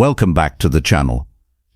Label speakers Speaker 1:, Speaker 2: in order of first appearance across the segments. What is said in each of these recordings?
Speaker 1: Welcome back to the channel.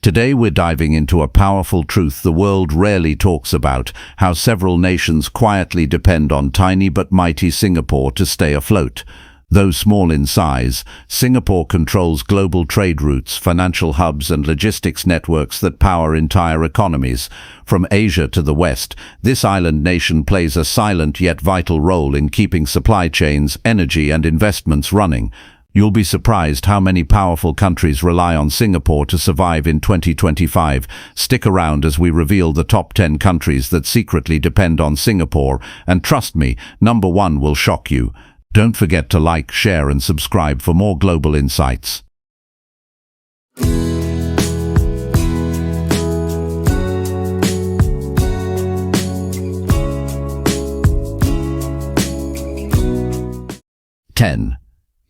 Speaker 1: Today we're diving into a powerful truth the world rarely talks about, how several nations quietly depend on tiny but mighty Singapore to stay afloat. Though small in size, Singapore controls global trade routes, financial hubs and logistics networks that power entire economies. From Asia to the West, this island nation plays a silent yet vital role in keeping supply chains, energy and investments running. You'll be surprised how many powerful countries rely on Singapore to survive in 2025. Stick around as we reveal the top 10 countries that secretly depend on Singapore, and trust me, number 1 will shock you. Don't forget to like, share and subscribe for more global insights.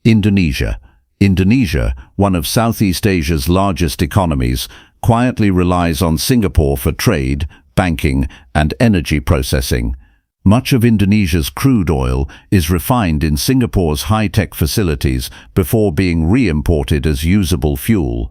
Speaker 1: Indonesia. Indonesia, one of Southeast Asia's largest economies, quietly relies on Singapore for trade, banking and energy processing. Much of Indonesia's crude oil is refined in Singapore's high-tech facilities before being re-imported as usable fuel.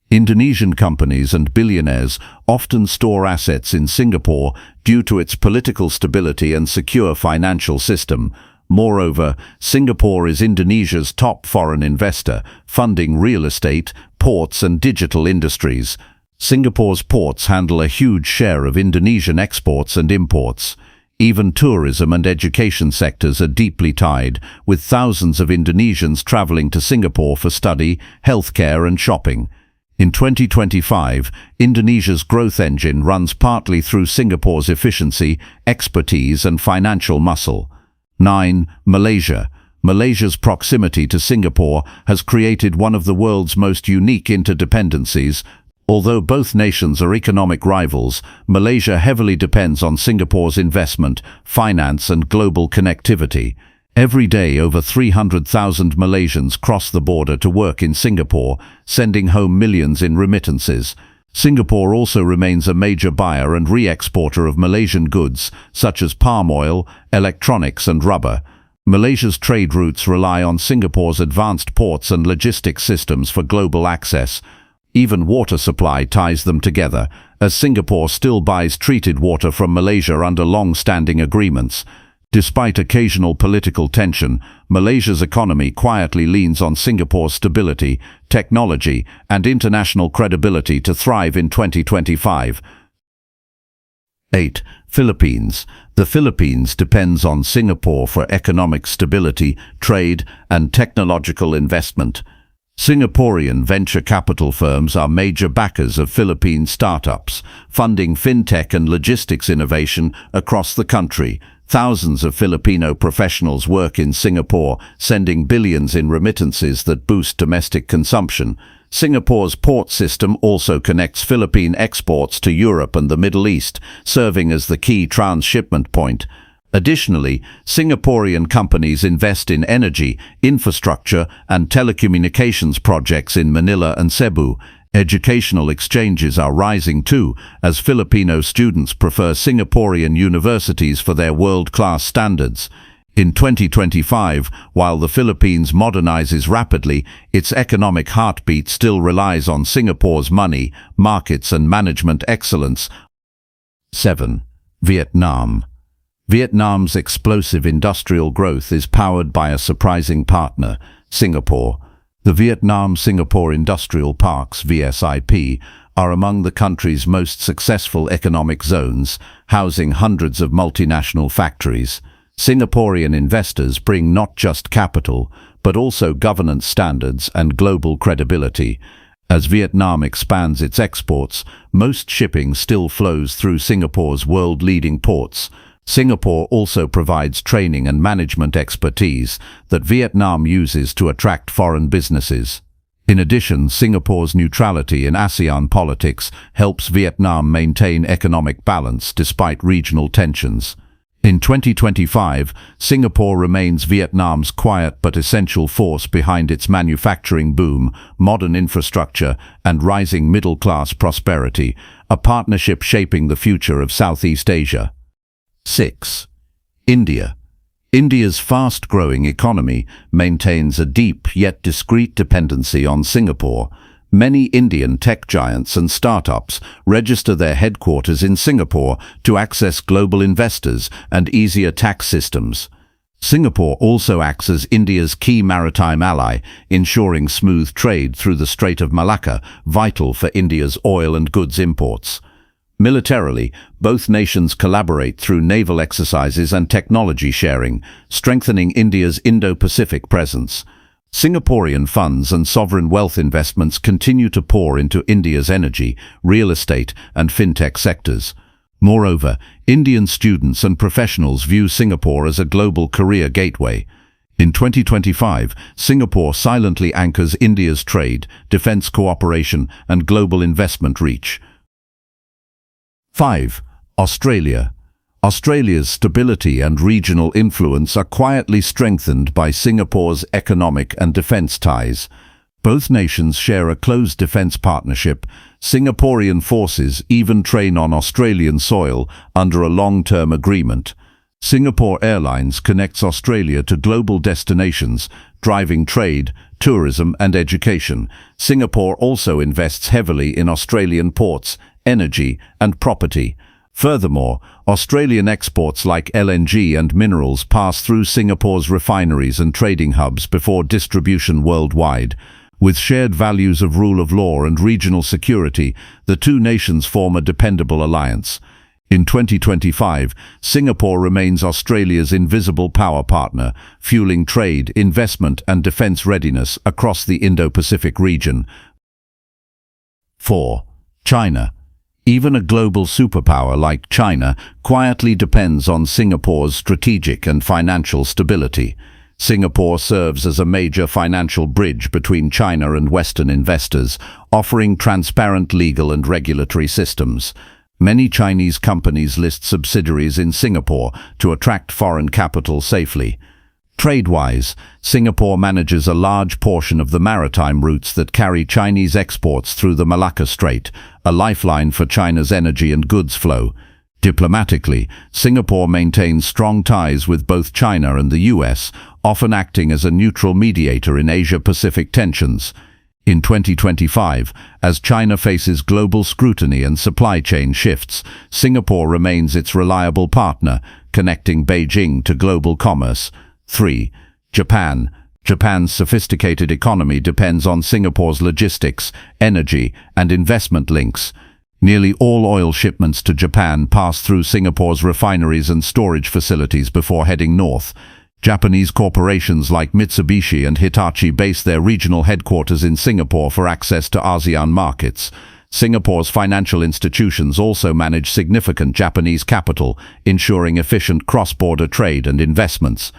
Speaker 1: Indonesian companies and billionaires often store assets in Singapore due to its political stability and secure financial system. Moreover, Singapore is Indonesia's top foreign investor, funding real estate, ports and digital industries. Singapore's ports handle a huge share of Indonesian exports and imports. Even tourism and education sectors are deeply tied, with thousands of Indonesians traveling to Singapore for study, healthcare and shopping. In 2025, Indonesia's growth engine runs partly through Singapore's efficiency, expertise and financial muscle. 9. Malaysia. Malaysia's proximity to Singapore has created one of the world's most unique interdependencies. Although both nations are economic rivals, Malaysia heavily depends on Singapore's investment, finance and global connectivity. Every day, over 300,000 Malaysians cross the border to work in Singapore, sending home millions in remittances. Singapore also remains a major buyer and re-exporter of Malaysian goods, such as palm oil, electronics and rubber. Malaysia's trade routes rely on Singapore's advanced ports and logistics systems for global access. Even water supply ties them together, as Singapore still buys treated water from Malaysia under long-standing agreements. Despite occasional political tension, Malaysia's economy quietly leans on Singapore's stability, technology, and international credibility to thrive in 2025. 8. Philippines. The Philippines depends on Singapore for economic stability, trade, and technological investment. Singaporean venture capital firms are major backers of Philippine startups, funding fintech and logistics innovation across the country. Thousands of Filipino professionals work in Singapore, sending billions in remittances that boost domestic consumption. Singapore's port system also connects Philippine exports to Europe and the Middle East, serving as the key transshipment point. Additionally, Singaporean companies invest in energy, infrastructure and telecommunications projects in Manila and Cebu. Educational exchanges are rising too, as Filipino students prefer Singaporean universities for their world-class standards. In 2025, while the Philippines modernizes rapidly, its economic heartbeat still relies on Singapore's money, markets and management excellence. 7. Vietnam. Vietnam's explosive industrial growth is powered by a surprising partner, Singapore. The Vietnam-Singapore Industrial Parks (VSIP) are among the country's most successful economic zones, housing hundreds of multinational factories. Singaporean investors bring not just capital, but also governance standards and global credibility. As Vietnam expands its exports, most shipping still flows through Singapore's world-leading ports. Singapore also provides training and management expertise that Vietnam uses to attract foreign businesses. In addition, Singapore's neutrality in ASEAN politics helps Vietnam maintain economic balance despite regional tensions. In 2025, Singapore remains Vietnam's quiet but essential force behind its manufacturing boom, modern infrastructure, and rising middle-class prosperity, a partnership shaping the future of Southeast Asia. 6. India. India's fast-growing economy maintains a deep yet discreet dependency on Singapore. Many Indian tech giants and startups register their headquarters in Singapore to access global investors and easier tax systems. Singapore also acts as India's key maritime ally, ensuring smooth trade through the Strait of Malacca, vital for India's oil and goods imports. Militarily, both nations collaborate through naval exercises and technology sharing, strengthening India's Indo-Pacific presence. Singaporean funds and sovereign wealth investments continue to pour into India's energy, real estate, and fintech sectors. Moreover, Indian students and professionals view Singapore as a global career gateway. In 2025, Singapore silently anchors India's trade, defense cooperation, and global investment reach. 5. Australia. Australia's stability and regional influence are quietly strengthened by Singapore's economic and defense ties. Both nations share a close defense partnership. Singaporean forces even train on Australian soil under a long-term agreement. Singapore Airlines connects Australia to global destinations, driving trade, tourism and education. Singapore also invests heavily in Australian ports, energy and property. Furthermore, Australian exports like LNG and minerals pass through Singapore's refineries and trading hubs before distribution worldwide. With shared values of rule of law and regional security, the two nations form a dependable alliance. In 2025, Singapore remains Australia's invisible power partner, fueling trade, investment and defense readiness across the Indo-Pacific region. 4. China. Even a global superpower like China quietly depends on Singapore's strategic and financial stability. Singapore serves as a major financial bridge between China and Western investors, offering transparent legal and regulatory systems. Many Chinese companies list subsidiaries in Singapore to attract foreign capital safely. Trade-wise, Singapore manages a large portion of the maritime routes that carry Chinese exports through the Malacca Strait, a lifeline for China's energy and goods flow. Diplomatically, Singapore maintains strong ties with both China and the US, often acting as a neutral mediator in Asia-Pacific tensions. In 2025, as China faces global scrutiny and supply chain shifts, Singapore remains its reliable partner, connecting Beijing to global commerce. 3. Japan. Japan's sophisticated economy depends on Singapore's logistics, energy, and investment links. Nearly all oil shipments to Japan pass through Singapore's refineries and storage facilities before heading north. Japanese corporations like Mitsubishi and Hitachi base their regional headquarters in Singapore for access to ASEAN markets. Singapore's financial institutions also manage significant Japanese capital, ensuring efficient cross-border trade and investments.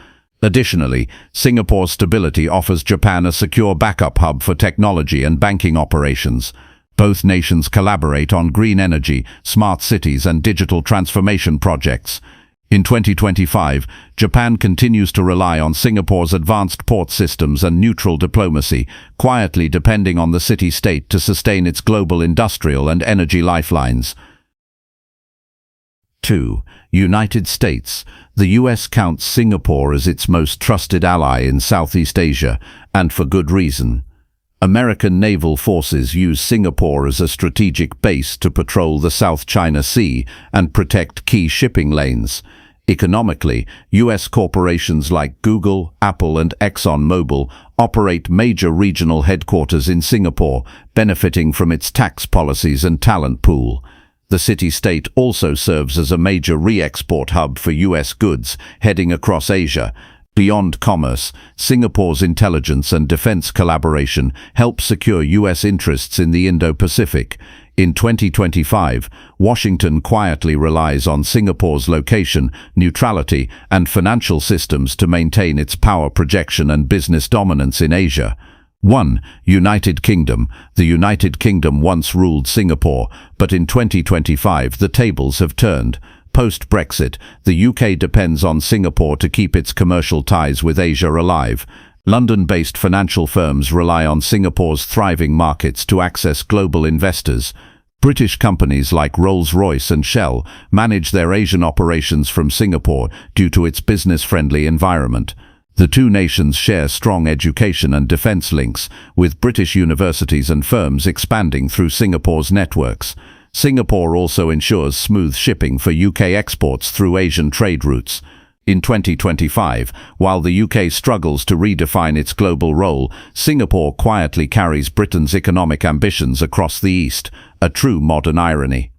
Speaker 1: Additionally, Singapore's stability offers Japan a secure backup hub for technology and banking operations. Both nations collaborate on green energy, smart cities, and digital transformation projects. In 2025, Japan continues to rely on Singapore's advanced port systems and neutral diplomacy, quietly depending on the city-state to sustain its global industrial and energy lifelines. 2. United States. The US counts Singapore as its most trusted ally in Southeast Asia, and for good reason. American naval forces use Singapore as a strategic base to patrol the South China Sea and protect key shipping lanes. Economically, US corporations like Google, Apple, and ExxonMobil operate major regional headquarters in Singapore, benefiting from its tax policies and talent pool. The city-state also serves as a major re-export hub for US goods heading across Asia. Beyond commerce, Singapore's intelligence and defense collaboration help secure US interests in the Indo-Pacific. In 2025, Washington quietly relies on Singapore's location, neutrality, and financial systems to maintain its power projection and business dominance in Asia. 1. United Kingdom. The United Kingdom once ruled Singapore, but in 2025 the tables have turned. Post-Brexit, the UK depends on Singapore to keep its commercial ties with Asia alive. London-based financial firms rely on Singapore's thriving markets to access global investors. British companies like Rolls-Royce and Shell manage their Asian operations from Singapore due to its business-friendly environment. The two nations share strong education and defence links, with British universities and firms expanding through Singapore's networks. Singapore also ensures smooth shipping for UK exports through Asian trade routes. In 2025, while the UK struggles to redefine its global role, Singapore quietly carries Britain's economic ambitions across the East, a true modern irony.